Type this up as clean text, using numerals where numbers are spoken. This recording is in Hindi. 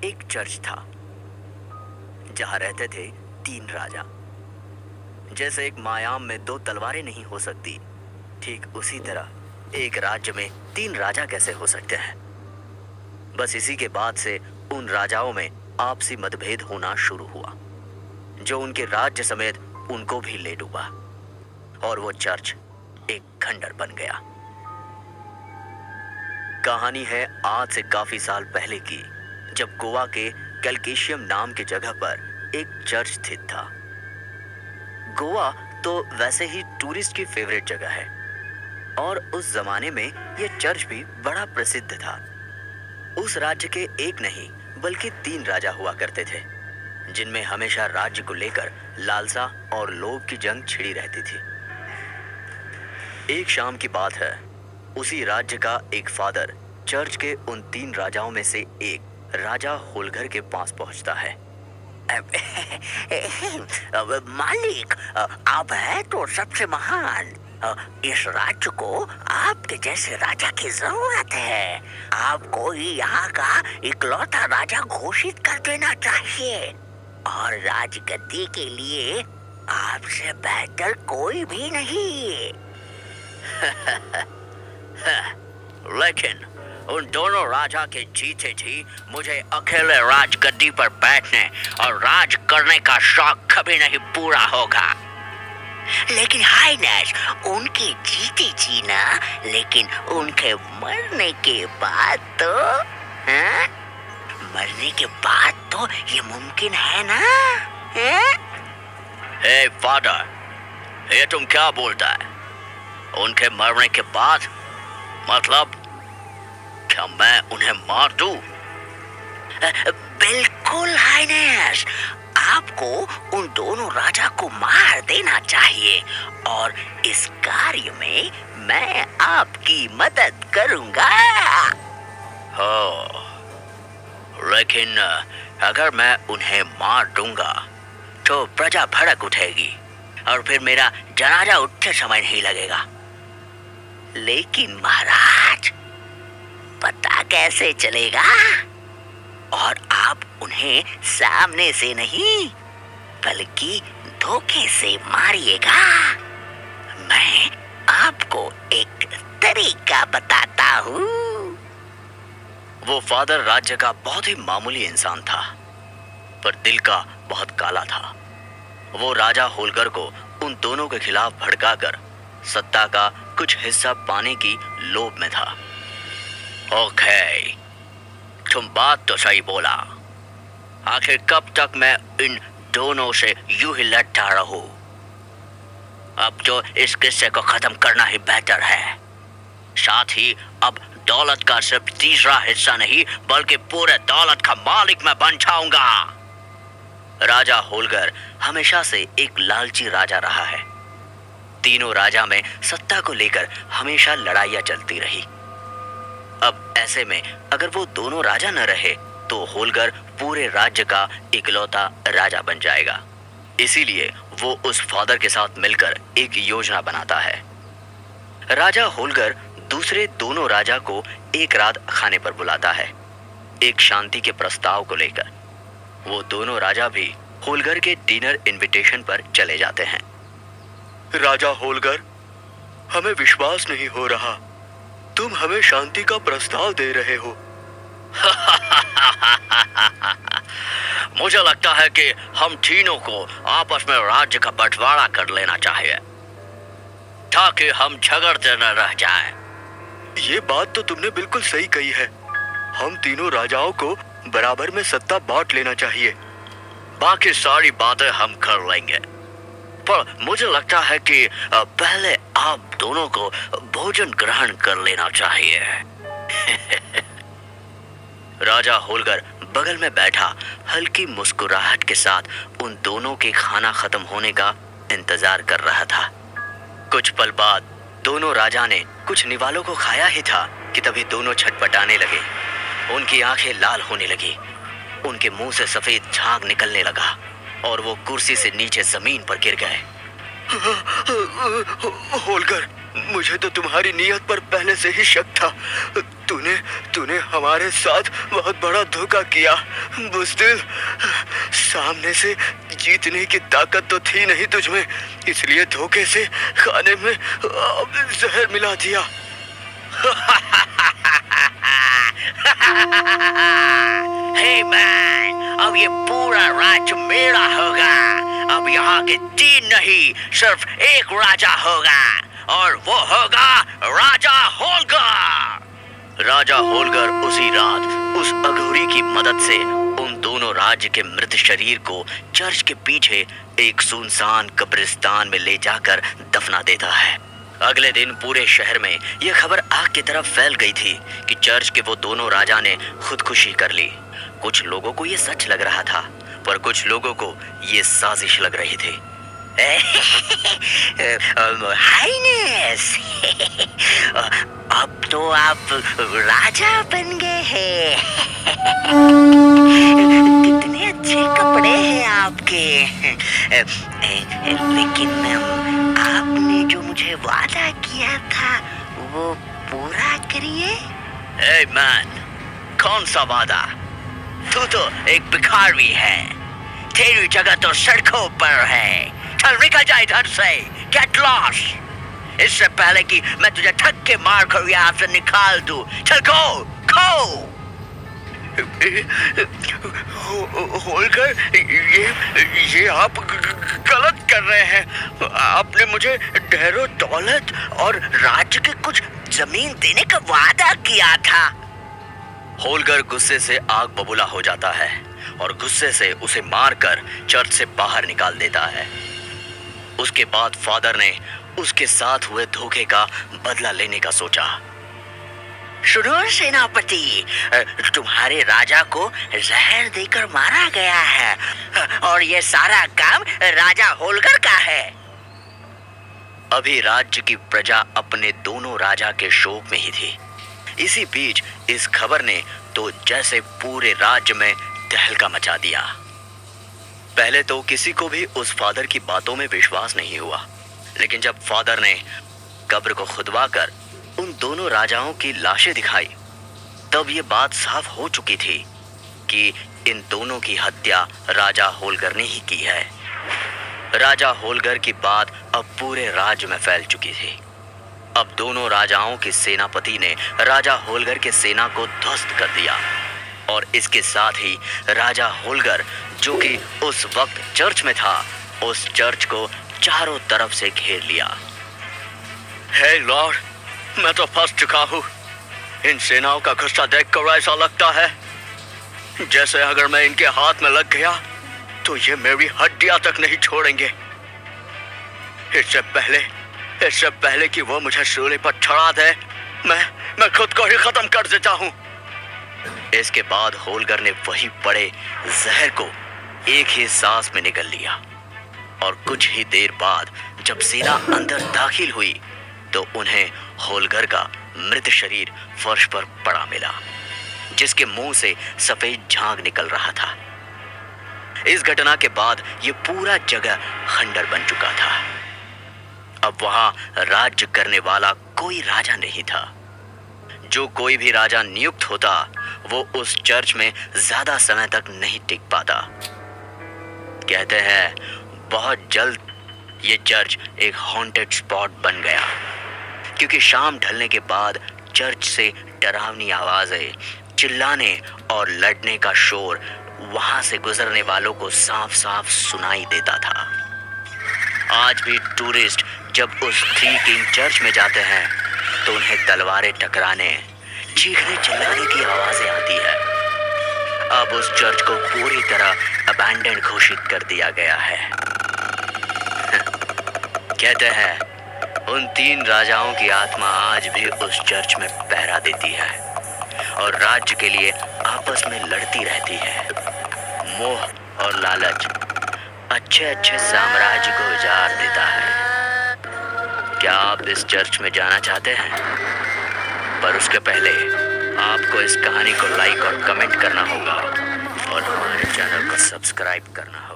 एक चर्च था जहां रहते थे 3 राजा। जैसे एक मायाम में 2 तलवारें नहीं हो सकती, ठीक उसी तरह एक राज्य में 3 राजा कैसे हो सकते हैं। बस इसी के बाद से उन राजाओं में आपसी मतभेद होना शुरू हुआ, जो उनके राज्य समेत उनको भी ले डूबा और वो चर्च एक खंडर बन गया। कहानी है आज से काफी साल पहले की, जब गोवा के कैलकेशियम नाम की जगह पर एक चर्च स्थित था। गोवा तो वैसे ही टूरिस्ट की फेवरेट जगह है और उस जमाने में यह चर्च भी बड़ा प्रसिद्ध था। उस राज्य के एक नहीं बल्कि 3 राजा हुआ करते थे, जिनमें हमेशा राज्य को लेकर लालसा और लोभ की जंग छिड़ी रहती थी। एक शाम की बात है, उसी राज्य का एक फादर चर्च के उन 3 राजाओं में से एक राजा होलगर के पास पहुंचता है। मालिक, आप हैं तो सबसे महान। इस राज्य को आपके जैसे राजा की जरूरत है। आपको ही यहाँ का इकलौता राजा घोषित कर देना चाहिए और राजगद्दी के लिए आपसे बेहतर कोई भी नहीं। लेकिन उन दोनों राजा के जीते जी मुझे अकेले राजगद्दी पर बैठने और राज करने का शौक कभी नहीं पूरा होगा। लेकिन हाइनेस, उनके जीते जी ना, लेकिन उनके मरने के बाद तो हाँ? मरने के बाद तो ये मुमकिन है ना? हे फादर, ये तुम क्या बोलता है? उनके मरने के बाद मतलब क्या मैं उन्हें मार दूं? बिल्कुल हाइनेस, आपको उन दोनों राजा को मार देना चाहिए और इस कार्य में मैं आपकी मदद करूंगा। हो, लेकिन अगर मैं उन्हें मार दूंगा तो प्रजा भड़क उठेगी और फिर मेरा जनाजा उठते समय नहीं लगेगा। लेकिन महाराज, पता कैसे चलेगा? और आप उन्हें सामने से नहीं बल्कि धोखे से मारिएगा। मैं आपको एक तरीका बताता हूँ। वो फादर राज्य का बहुत ही मामूली इंसान था, पर दिल का बहुत काला था। वो राजा होलगर को उन दोनों के खिलाफ भड़काकर सत्ता का कुछ हिस्सा पाने की लोभ में था। ओके, तुम बात तो सही बोला। आखिर कब तक मैं इन दोनों से यूं ही लड़ता रहूं? अब तो इस किस्से को खत्म करना ही बेहतर है। साथ ही अब दौलत का सिर्फ तीसरा हिस्सा नहीं बल्कि पूरे दौलत का मालिक मैं बन जाऊंगा। राजा होलगर हमेशा से एक लालची राजा रहा है। तीनों राजा में सत्ता को लेकर हमेशा लड़ाइयां चलती रही। अब ऐसे में अगर वो दोनों राजा न रहे तो होलगर पूरे राज्य का इकलौता राजा बन जाएगा। इसीलिए वो उस फादर के साथ मिलकर एक योजना बनाता है। राजा होलगर दूसरे दोनों राजा को एक रात खाने पर बुलाता है, एक शांति के प्रस्ताव को लेकर। वो दोनों राजा भी होलगर के डिनर इनविटेशन पर चले जाते हैं। राजा होलगर, हमें विश्वास नहीं हो रहा, तुम हमें शांति का प्रस्ताव दे रहे हो। मुझे लगता है कि हम तीनों को आपस में राज्य का बंटवारा कर लेना चाहिए ताकि हम झगड़ते न रह जाएं। ये बात तो तुमने बिल्कुल सही कही है। हम तीनों राजाओं को बराबर में सत्ता बांट लेना चाहिए। बाकी सारी बातें हम कर लेंगे, पर मुझे लगता है कि पहले आप दोनों को भोजन ग्रहण कर लेना चाहिए। राजा होलगर बगल में बैठा हल्की मुस्कुराहट के साथ उन दोनों के खाना खत्म होने का इंतजार कर रहा था। कुछ पल बाद दोनों राजा ने कुछ निवालों को खाया ही था कि तभी दोनों छटपटाने लगे। उनकी आंखें लाल होने लगी, उनके मुंह से सफेद झाग निकलने लगा और वो कुर्सी से नीचे जमीन पर गिर गए। होलगर, मुझे तो तुम्हारी नीयत पर पहले से ही शक था। तूने तूने हमारे साथ बहुत बड़ा धोखा किया बुज़दिल। सामने से जीतने की ताकत तो थी नहीं तुझमें, इसलिए धोखे से खाने में जहर मिला दिया। हे मैन, अब ये पूरा राज्य मेरा होगा। अब यहाँ के 3 नहीं, सिर्फ एक राजा होगा और वो होगा राजा होलगर। राजा होलगर उसी रात उस अघोरी की मदद से उन दोनों राज्य के मृत शरीर को चर्च के पीछे एक सुनसान कब्रिस्तान में ले जाकर दफना देता है। अगले दिन पूरे शहर में यह खबर आग की तरफ फैल गई थी कि चर्च के वो दोनों राजा ने खुदकुशी कर ली। कुछ लोगों को ये सच लग रहा था, पर कुछ लोगों को ये साजिश लग रही थी। हाइनेस, अब तो आप राजा बन गए हैं। कितने अच्छे कपड़े हैं आपके। लेकिन आपने जो मुझे वादा किया था वो पूरा करिए। ए मैन, कौन सा वादा? तू तो एक भिखारी है, तेरी जगह तो सड़कों पर है। चल निकल जा इधर से, गेट लॉस्ट। इससे पहले कि मैं तुझे ठग के मार कर यहाँ से निकाल दूं, चल गो गो। होलकर, ये आप गलत कर रहे हैं। आपने मुझे ढेरों दौलत और राज्य के कुछ जमीन देने का वादा किया था। होलकर गुस्से से आग बबूला हो जाता है और गुस्से से उसे मारकर चर्च से बाहर निकाल देता है। उसके बाद फादर ने उसके साथ हुए धोखे का बदला लेने का सोचा। सुनो सेनापति, तुम्हारे राजा को जहर देकर मारा गया है और ये सारा काम राजा होलकर का है। अभी राज्य की प्रजा अपने दोनों राजा के शोक में ही थी। इसी बीच इस खबर ने तो जैसे पूरे राज्य में तहलका मचा दिया। पहले तो किसी को भी उस फादर की बातों में विश्वास नहीं हुआ, लेकिन जब फादर ने कब्र को खुदवाकर उन दोनों राजाओं की लाशें दिखाई, तब ये बात साफ हो चुकी थी कि इन दोनों की हत्या राजा होलगर ने ही की है। राजा होलगर की बात अब पूरे राज्य में फैल चुकी थी। अब दोनों राजाओं के सेनापति ने राजा होलगर के सेना को ध्वस्त कर दिया और इसके साथ ही राजा होलगर, जो कि उस वक्त चर्च में था, उस चर्च को चारों तरफ से घेर लिया। हे लॉर्ड, मैं तो फंस चुका हूँ। इन सेनाओं का गुस्सा देखकर ऐसा लगता है जैसे अगर मैं इनके हाथ में लग गया तो ये मेरी हड्डियां तक नहीं छोड़ेंगे। इससे पहले कि वो मुझे सूली पर चढ़ा दे, मैं खुद को ही खत्म कर देता हूँ। इसके बाद होलगर ने वही पड़े जहर को एक ही सांस में निगल लिया और कुछ ही देर बाद जब सेना अंदर दाखिल हुई तो उन्हें होलगर का मृत शरीर फर्श पर पड़ा मिला, जिसके मुंह से सफेद झाग निकल रहा था। इस घटना के बाद ये पूरा जगह खंडर बन चुका था। अब वहां राज्य करने वाला कोई राजा नहीं था। जो कोई भी राजा नियुक्त होता वो उस चर्च में ज्यादा समय तक नहीं टिक पाता। कहते हैं बहुत जल्द ये चर्च एक हॉन्टेड स्पॉट बन गया, क्योंकि शाम ढलने के बाद चर्च से डरावनी आवाजें, चिल्लाने और लड़ने का शोर वहां से गुजरने वालों को साफ साफ सुनाई देता था। आज भी टूरिस्ट जब उस थ्री किंग चर्च में जाते हैं तो उन्हें तलवारें टकराने, चीखने चिल्लाने की आवाजें आती है। अब उस चर्च को पूरी तरह अबैंडन घोषित कर दिया गया है। कहते हैं उन 3 राजाओं की आत्मा आज भी उस चर्च में पहरा देती है और राज्य के लिए आपस में लड़ती रहती है। मोह और लालच अच्छे साम्राज्य को उजाड़ देता है। क्या आप इस चर्च में जाना चाहते हैं? पर उसके पहले आपको इस कहानी को लाइक और कमेंट करना होगा और हमारे चैनल को सब्सक्राइब करना होगा।